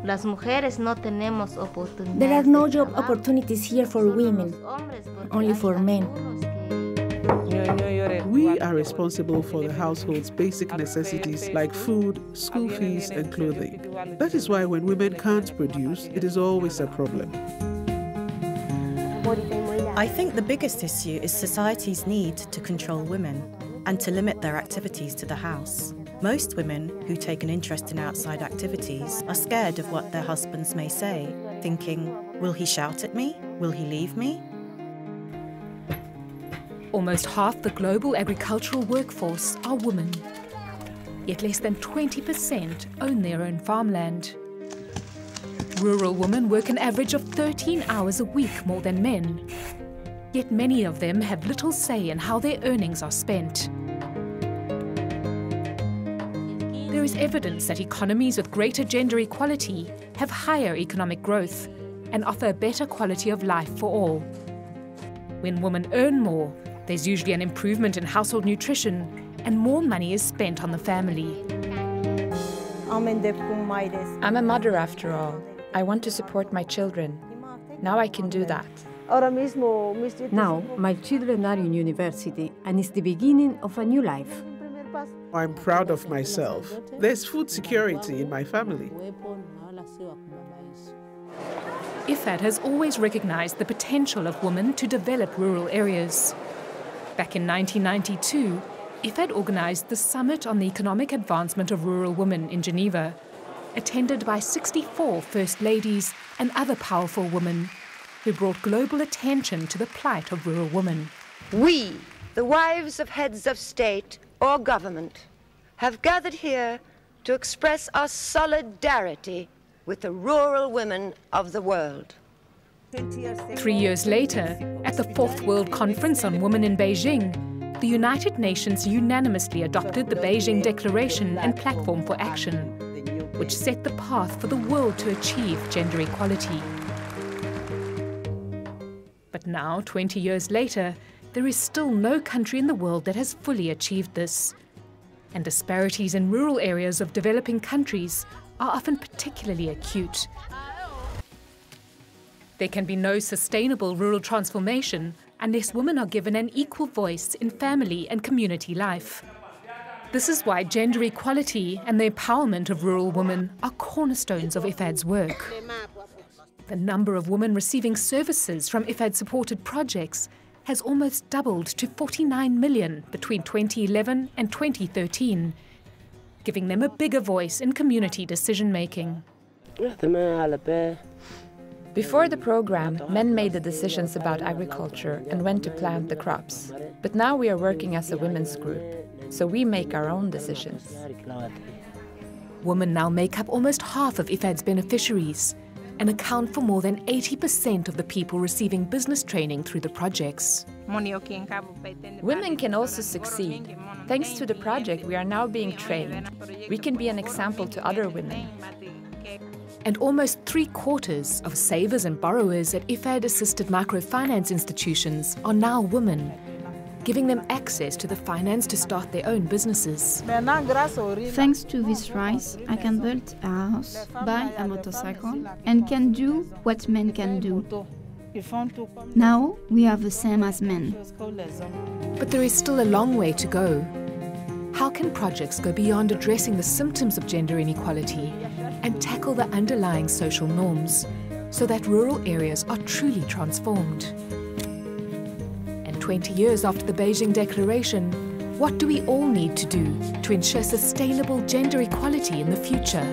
There are no job opportunities here for women, only for men. We are responsible for the household's basic necessities like food, school fees, and clothing. That is why when women can't produce, it is always a problem. I think the biggest issue is society's need to control women and to limit their activities to the house. Most women who take an interest in outside activities are scared of what their husbands may say, thinking, will he shout at me? Will he leave me? Almost half the global agricultural workforce are women. Yet less than 20% own their own farmland. Rural women work an average of 13 hours a week more than men. Yet many of them have little say in how their earnings are spent. There is evidence that economies with greater gender equality have higher economic growth and offer a better quality of life for all. When women earn more, there's usually an improvement in household nutrition and more money is spent on the family. I'm a mother after all. I want to support my children. Now I can do that. Now my children are in university and it's the beginning of a new life. I'm proud of myself. There's food security in my family. IFAD has always recognized the potential of women to develop rural areas. Back in 1992, IFAD organized the Summit on the Economic Advancement of Rural Women in Geneva, attended by 64 First Ladies and other powerful women who brought global attention to the plight of rural women. We, the wives of heads of state or government, have gathered here to express our solidarity with the rural women of the world. 3 years later, at the 4th World Conference on Women in Beijing, the United Nations unanimously adopted the Beijing Declaration and Platform for Action, which set the path for the world to achieve gender equality. But now, 20 years later, there is still no country in the world that has fully achieved this. And disparities in rural areas of developing countries are often particularly acute. There can be no sustainable rural transformation unless women are given an equal voice in family and community life. This is why gender equality and the empowerment of rural women are cornerstones of IFAD's work. The number of women receiving services from IFAD-supported projects has almost doubled to 49 million between 2011 and 2013, giving them a bigger voice in community decision-making. Before the program, men made the decisions about agriculture and when to plant the crops. But now we are working as a women's group, so we make our own decisions. Women now make up almost half of IFAD's beneficiaries and account for more than 80% of the people receiving business training through the projects. Women can also succeed. Thanks to the project, we are now being trained. We can be an example to other women. And almost 3/4 of savers and borrowers at IFAD-assisted microfinance institutions are now women, giving them access to the finance to start their own businesses. Thanks to this rise, I can build a house, buy a motorcycle, and can do what men can do. Now we are the same as men. But there is still a long way to go. How can projects go beyond addressing the symptoms of gender inequality and tackle the underlying social norms so that rural areas are truly transformed? And 20 years after the Beijing Declaration, what do we all need to do to ensure sustainable gender equality in the future?